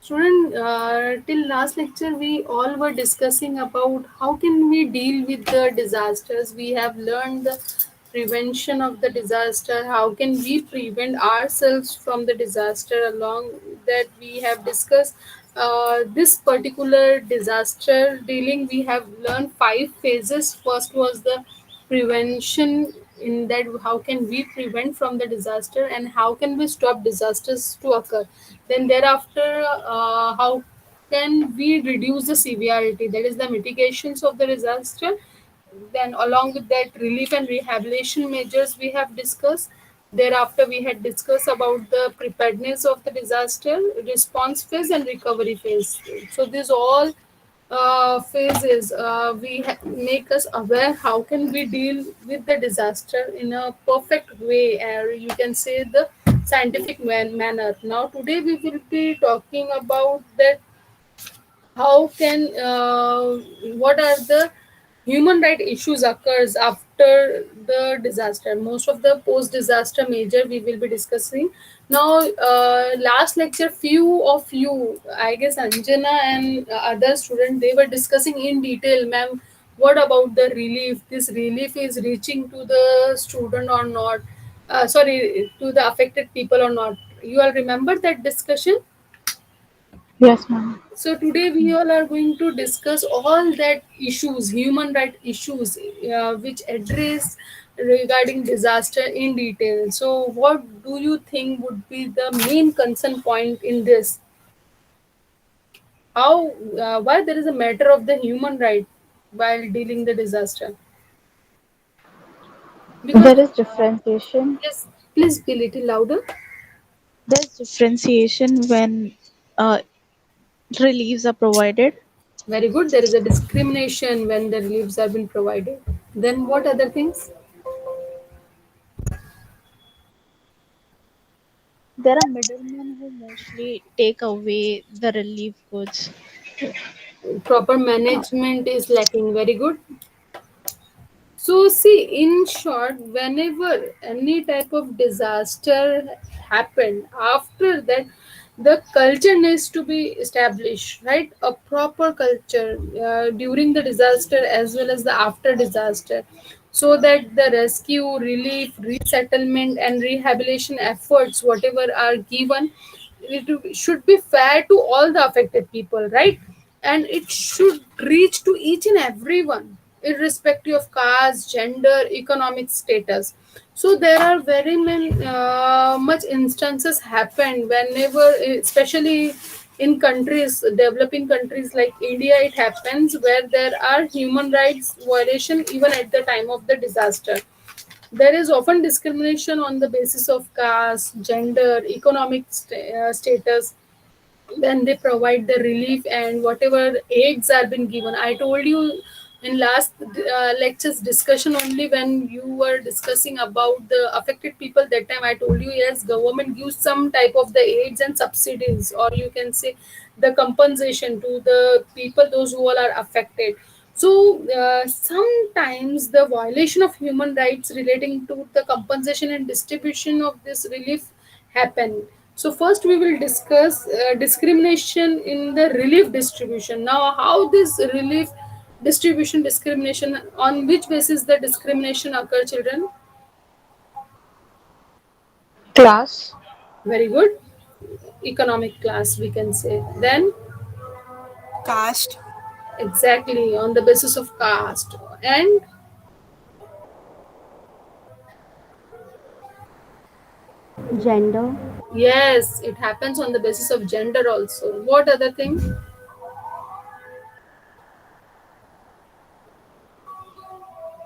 Student, till last lecture, we all were discussing about how can we deal with the disasters. We have learned the prevention of the disaster. How can we prevent ourselves from the disaster? Along that, we have discussed this particular disaster dealing. We have learned five phases. First was the prevention, in that how can we prevent from the disaster and how can we stop disasters to occur. Then thereafter, how can we reduce the severity, that is the mitigations of the disaster. Then along with that, relief and rehabilitation measures we have discussed. Thereafter, we had discussed about the preparedness of the disaster response phase and recovery phase. So these all phases make us aware how can we deal with the disaster in a perfect way, or you can say the scientific manner. Now today we will be talking about that how can what are the human right issues occurs after the disaster. Most of the post disaster major we will be discussing now. Last lecture, few of you, I guess Anjana and other students, they were discussing in detail, ma'am, what about the relief, this relief is reaching to the student or not, sorry, to the affected people or not. You all remember that discussion? Yes, ma'am. So today we all are going to discuss all that issues, human right issues, which address regarding disaster in detail. So what do you think would be the main concern point in this? How, why there is a matter of the human right while dealing the disaster? Because There is differentiation. yes, please be little louder. There's differentiation when uh, reliefs are provided. Very good. There is a discrimination when the reliefs have been provided. Then what other things? There are middlemen who mostly take away the relief goods. Proper management is lacking. Very good. So, see, in short, whenever any type of disaster happened, after that, the culture needs to be established, right? A proper culture during the disaster as well as the after disaster, so that the rescue, relief, resettlement, and rehabilitation efforts, whatever are given, it should be fair to all the affected people, right? And it should reach to each and everyone irrespective of caste, gender, economic status. So there are very many much instances happen whenever, especially in countries, developing countries like India, it happens where there are human rights violation even at the time of the disaster. There is often discrimination on the basis of caste, gender, economic status when they provide the relief and whatever aids are been given. I told you in last lectures discussion only, when you were discussing about the affected people, that time I told you, yes, government gives some type of the aids and subsidies, or you can say the compensation to the people those who all are affected. So sometimes the violation of human rights relating to the compensation and distribution of this relief happen. So first we will discuss discrimination in the relief distribution. Now, how this relief distribution discrimination, on which basis the discrimination occur, children? Class. Very good. Economic class, we can say. Then Caste, exactly on the basis of caste. And Gender, yes, it happens on the basis of gender also. What other thing?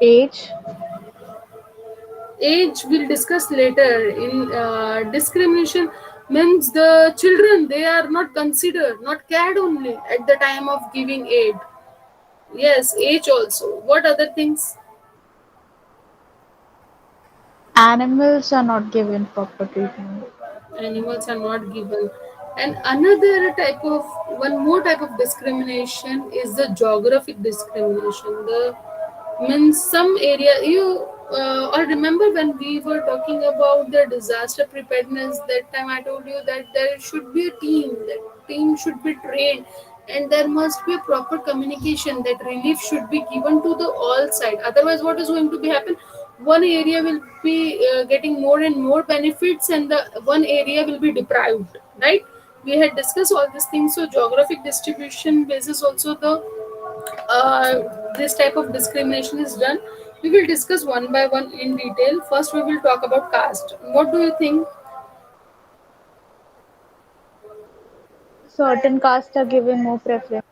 Age. Age we'll discuss later. In discrimination means the children, they are not considered, not cared only at the time of giving aid. Yes, age also. What other things? Animals are not given proper treatment. Animals are not given. And another type of, one more type of discrimination is the geographic discrimination. The means some area, you or remember when we were talking about the disaster preparedness, that time I told you that there should be a team, that team should be trained, and there must be a proper communication, that relief should be given to the all side. Otherwise, what is going to be happen? One area will be getting more and more benefits, and the one area will be deprived, right? We had discussed all these things. So geographic distribution basis also the this type of discrimination is done. We will discuss one by one in detail. First, we will talk about caste. What do you think? Certain castes are given more preference.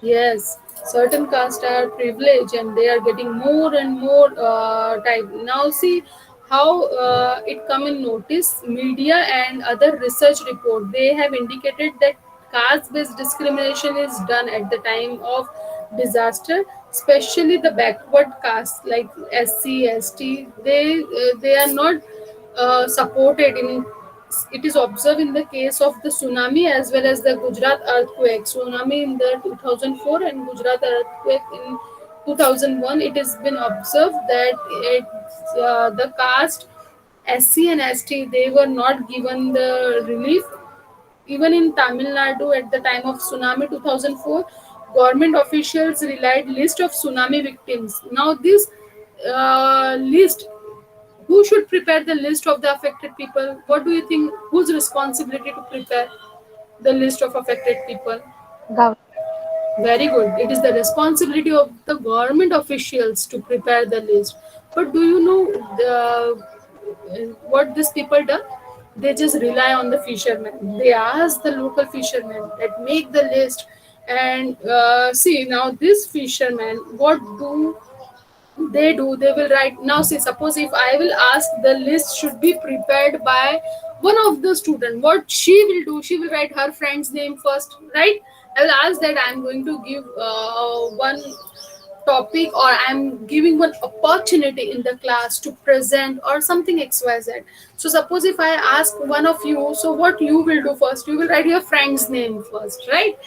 Yes, certain castes are privileged and they are getting more and more type. Now see how it come in notice. Media and other research report, they have indicated that caste-based discrimination is done at the time of disaster, especially the backward castes like SC, ST. They are not supported in. It is observed in the case of the tsunami as well as the Gujarat earthquake. Tsunami in the 2004 and Gujarat earthquake in 2001. It has been observed that the caste SC and ST, they were not given the relief. Even in Tamil Nadu at the time of tsunami 2004, government officials relied list of tsunami victims. Now this list, who should prepare the list of the affected people? What do you think? Whose responsibility to prepare the list of affected people? Gov- Very good. It is the responsibility of the government officials to prepare the list. But do you know what these people do? They just rely on the fishermen. They ask the local fishermen that make the list. And see now, this fishermen, what do they will write. Now see, suppose if I will ask, the list should be prepared by one of the student. What she will do, she will write her friend's name first, right? I will ask that I'm going to give one topic, or I'm giving one opportunity in the class to present or something XYZ. So suppose if I ask one of you, so what you will do first, you will write your friend's name first, right?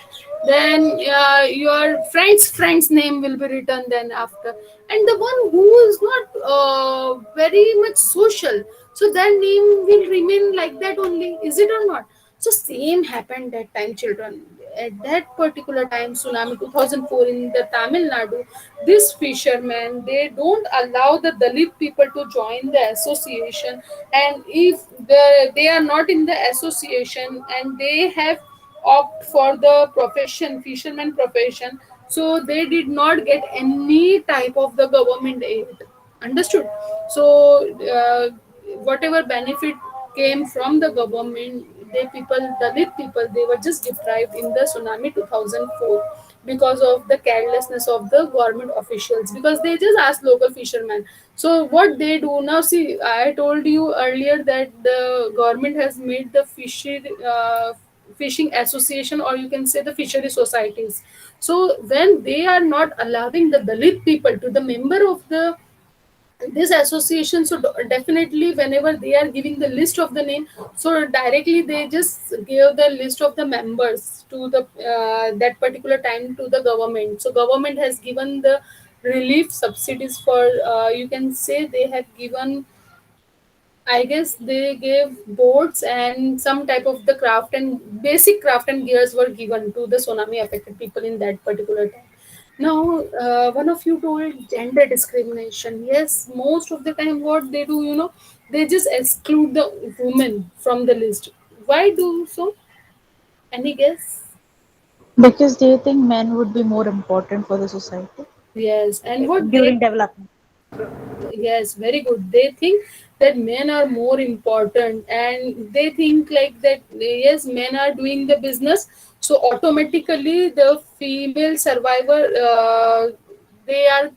Then your friend's name will be written then after, and the one who is not very much social, so their name will remain like that only. Is it or not? So same happened that time, children. At that particular time, tsunami 2004 in the Tamil Nadu, this fishermen, they don't allow the Dalit people to join the association. And if they are not in the association and they have opt for the profession, fisherman profession, so they did not get any type of the government aid. Understood? So whatever benefit came from the government, they people, Dalit people, they were just deprived in the tsunami 2004 because of the carelessness of the government officials, because they just asked local fishermen. So what they do now, see, I told you earlier that the government has made the fishing association, or you can say the fishery societies. So when they are not allowing the Dalit people to the member of the this association, so definitely whenever they are giving the list of the name, so directly they just give the list of the members to the that particular time to the government. So government has given the relief subsidies for, you can say they have given, I guess they gave boards and some type of the craft and basic craft and gears were given to the tsunami affected people in that particular time. Now, one of you told gender discrimination. Yes, most of the time, what they do, they just exclude the women from the list. Why do so? Any guess? because they think men would be more important for the society Yes, and what they during development. yes, very good. They think that men are more important, and they think like that. Yes, men are doing the business, so automatically the female survivor, they are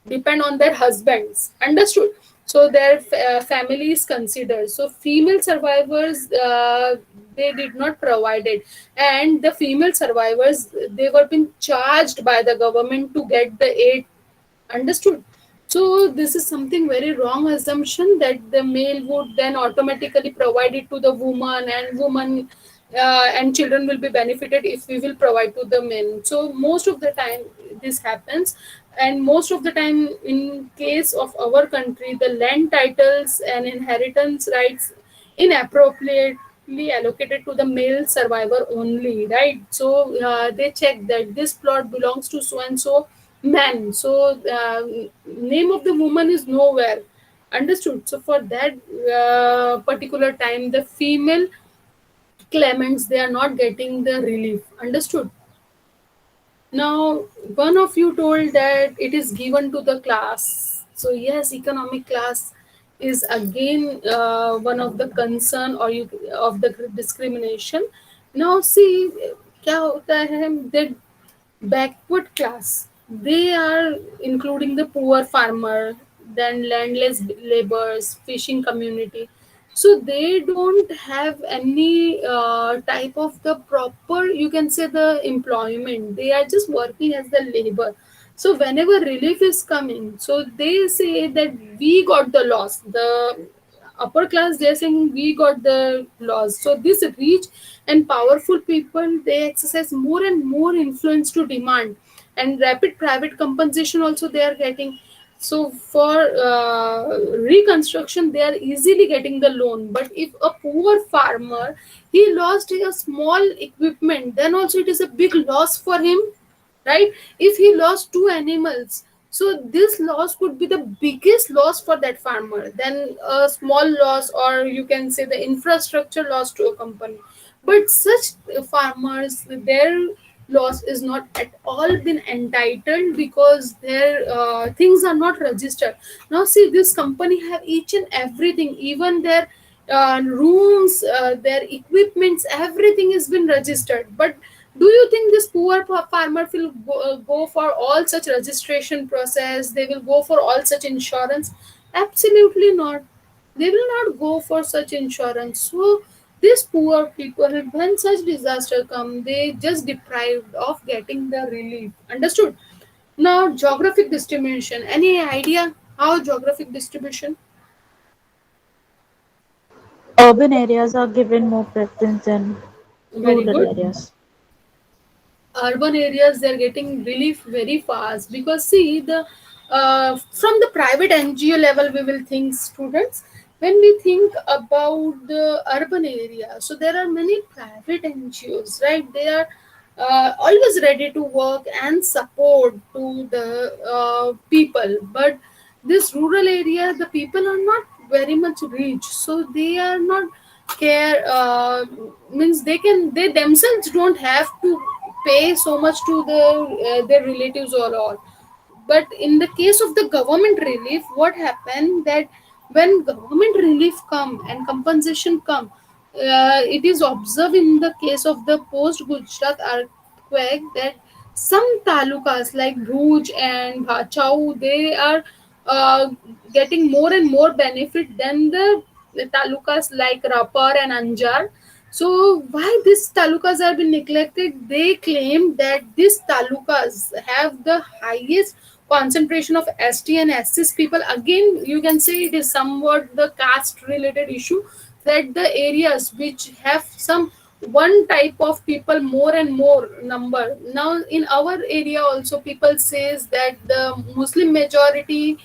depend on their husbands. Understood? So their family is considered. So female survivors, they did not provide it, and the female survivors, they were being charged by the government to get the aid. Understood? So this is something very wrong assumption that the male would then automatically provide it to the woman, and woman and children will be benefited if we will provide to the men. So most of the time this happens. and most of the time in case of our country, the land titles and inheritance rights inappropriately allocated to the male survivor only, right? So they check that this plot belongs to so and so man, so name of the woman is nowhere. Understood? So for that particular time, the female claimants, they are not getting the relief. Understood? Now, one of you told that it is given to the class. So yes, economic class is again one of the concern or you of the discrimination. Now see, क्या होता है that backward class, they are including the poor farmer, then landless laborers, fishing community. So they don't have any type of the proper, you can say, the employment. They are just working as the labor. So whenever relief is coming, so they say that we got the loss. The upper class, they're saying we got the laws. So this rich and powerful people, they exercise more and more influence to demand, and rapid private compensation also they are getting. So for reconstruction, they are easily getting the loan. But if a poor farmer, he lost a small equipment, then also it is a big loss for him, right? If he lost two animals, so this loss could be the biggest loss for that farmer than a small loss, or you can say the infrastructure loss to a company. But such farmers, their loss is not at all been entitled because their things are not registered. Now see, this company have each and everything, even their rooms, their equipments, everything has been registered. But do you think this poor farmer will go for all such registration process? They will go for all such insurance? Absolutely not. They will not go for such insurance. So these poor people, when such disaster come, they just deprived of getting the relief. Understood? Now geographic distribution. Any idea how geographic distribution? Urban areas are given more preference than Very rural good. areas. Urban areas, they're getting relief very fast because see the from the private NGO level, we will think, students, when we think about the urban area, so there are many private NGOs, right? They are always ready to work and support to the people. But this rural area, the people are not very much rich, so they are not care, means they themselves don't have to pay so much to their relatives or all. But in the case of the government relief, what happened that when government relief come and compensation come, it is observed in the case of the post Gujarat earthquake that some talukas like Bhuj and Bhachau, they are uh, getting more and more benefit than the talukas like Rapar and Anjar. So why these talukas have been neglected? They claim that these talukas have the highest concentration of ST and SC people. Again, you can say it is somewhat the caste related issue, that the areas which have some one type of people more and more number. Now in our area also, people says that the Muslim majority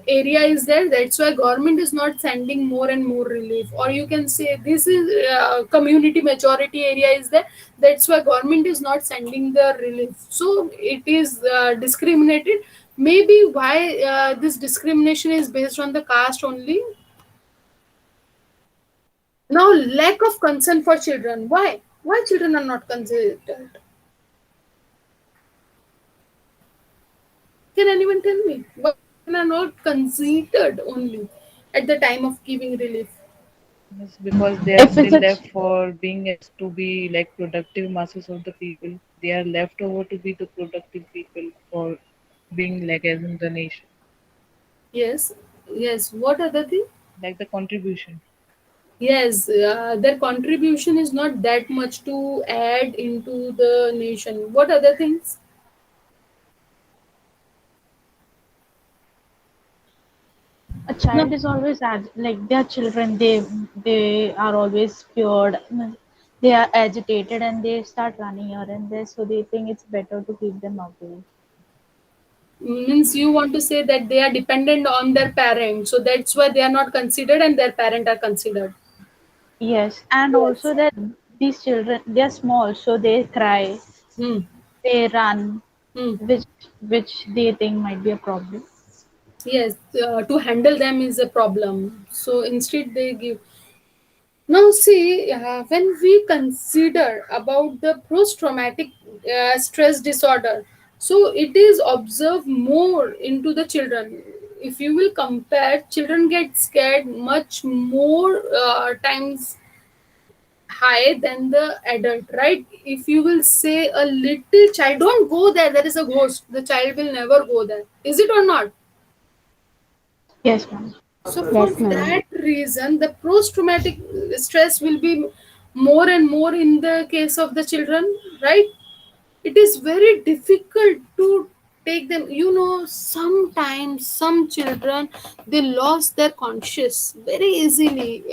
area is there, that's why government is not sending more and more relief. Or you can say this is community majority area is there, that's why government is not sending the relief. So it is discriminated. Maybe why this discrimination is based on the caste only. Now lack of concern for children, why children are not considered? Can anyone tell me why children are not considered only at the time of giving relief? Yes, because they are If it's still a left for being to be like productive masses of the people. They are left over to be the productive people for being like as in the nation, Yes, yes. What other thing? like the contribution. Yes, their contribution is not that much to add into the nation. What other things? a No. child is always like their children, they are always feared, they are agitated and they start running here and there, so they think it's better to keep them away. Means you want to say that they are dependent on their parent, so that's why they are not considered and their parent are considered. Yes, and also Yes. that these children, they're small, so they cry, Hmm. they run, Hmm. which which they think might be a problem. Yes, to handle them is a problem. So instead, they give. Now, see, when we consider about the post-traumatic stress disorder, so it is observed more into the children. If you will compare, children get scared much more times high than the adult, right? If you will say a little child, don't go there, there is a ghost, the child will never go there. Is it or not? Yes, ma'am. So for Yes, ma'am. that reason, the post-traumatic stress will be more and more in the case of the children, right? It is very difficult to take them. You know, sometimes some children they lost their conscious very easily.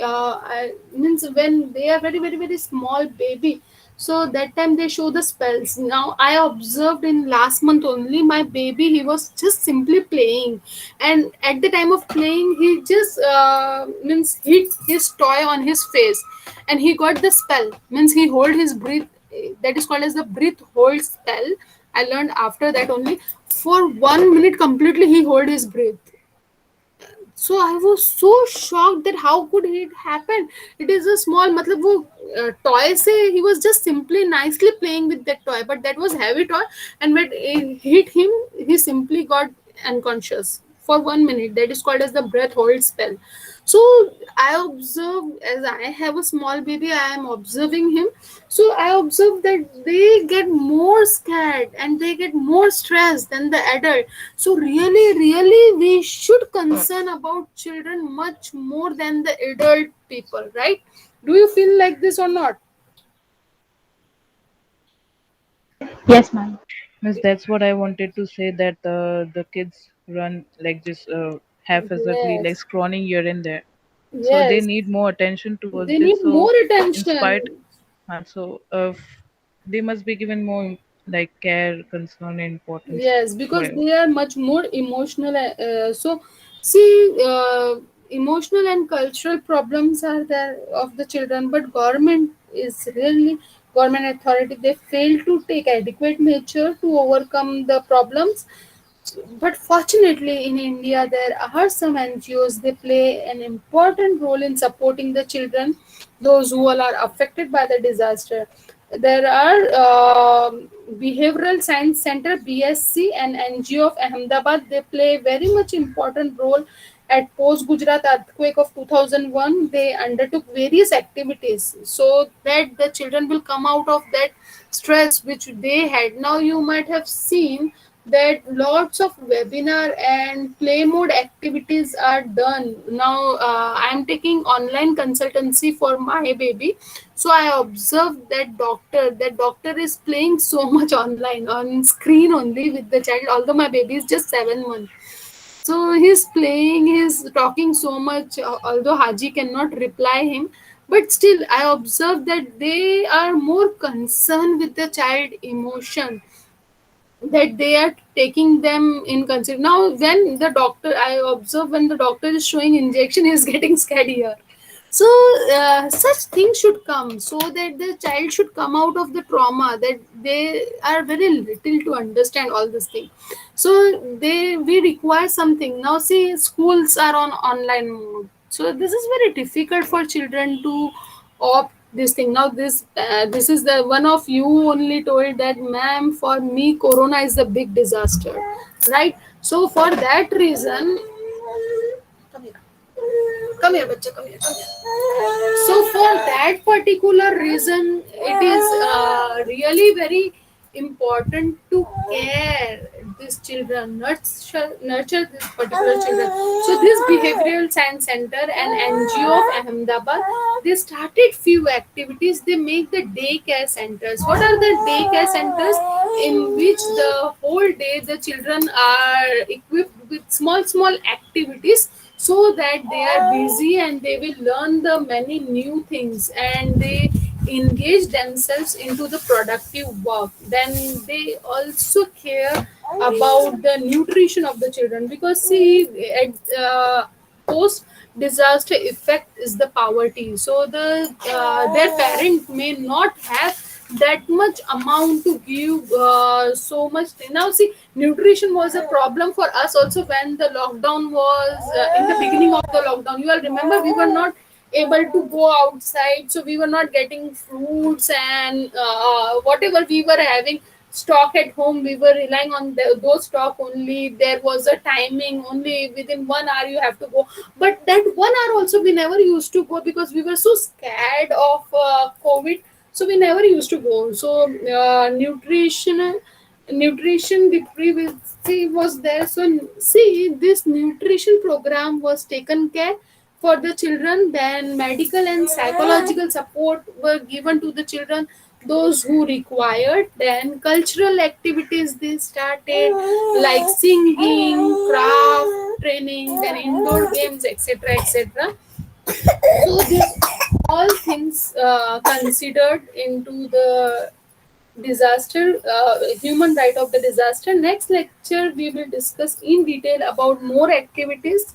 Means when they are very small baby. So that time they show the spells. Now I observed in last month only my baby, he was just simply playing, and at the time of playing he just means hit his toy on his face, and he got the spell. Means he hold his breath, that is called as the breath hold spell. I learned after that only. For 1 minute completely he hold his breath. So I was so shocked that how could it happen. It is a small matlab wo toy say he was just simply nicely playing with that toy, but that was heavy toy, and when it hit him he simply got unconscious for 1 minute. That is called as the breath hold spell. So I observe, as I have a small baby, I am observing him. So I observe that they get more scared and they get more stressed than the adult. So really we should concern about children much more than the adult people, right? Do you feel like this or not? Yes, ma'am. Miss, that's what I wanted to say, that the kids run like just haphazardly, like Yes, scrolling here and there. So they yes, need more attention towards they this. need more So, in spite, attention. they must be given more like care, concern, and importance Yes, because forever. they are much more emotional. So, see, emotional and cultural problems are there of the children, but government is really government authority. They fail to take adequate measure to overcome the problems. But fortunately, in India, there are some NGOs. They play an important role in supporting the children, those who all are affected by the disaster. There are Behavioral Science Center (BSC) and NGO of Ahmedabad. They play very much important role. At post Gujarat earthquake of 2001, they undertook various activities so that the children will come out of that stress which they had. Now you might have seen that lots of webinar and play mode activities are done now. I am taking online consultancy for my baby, so I observed that doctor is playing so much online on screen only with the child, although my baby is just 7 months. So he's playing, he's talking so much, although Haji cannot reply him. But still, I observe that they are more concerned with the child emotion, that they are taking them in consider. Now when the doctor, I observe when the doctor is showing injection, he is getting scared here. So such things should come so that the child should come out of the trauma, that they are very little to understand all this thing. So they we require something. Now see, schools are on online mode, so this is very difficult for children to opt this thing. Now this is the one of you only told that, ma'am, for me corona is a big disaster, right? So for that reason, come here, come here bacha, come here, come here. So for that particular reason, it is really very important to care these children, nurture this particular children. So this Behavioral Science Center and NGO of Ahmedabad, they started few activities. They make the daycare centers. What are the daycare centers? In which the whole day the children are equipped with small activities, so that they are busy and they will learn the many new things, and they engage themselves into the productive work, then they also care about the nutrition of the children. Because see, at post disaster effect is the poverty. So their parent may not have that much amount to give so much. Now see, nutrition was a problem for us also when the lockdown was in the beginning of the lockdown. You all remember, we were not able to go outside, so we were not getting fruits and whatever we were having stock at home, we were relying on those stock only. There was a timing, only within 1 hour you have to go. But that 1 hour also we never used to go because we were so scared of COVID. So we never used to go. So nutrition deficiency was there. So see, this nutrition program was taken care for the children. Then medical and psychological support were given to the children, those who required. Then cultural activities they started, like singing, craft training, then indoor games, etc., etc. So these all things considered into the disaster, human right of the disaster. Next lecture we will discuss in detail about more activities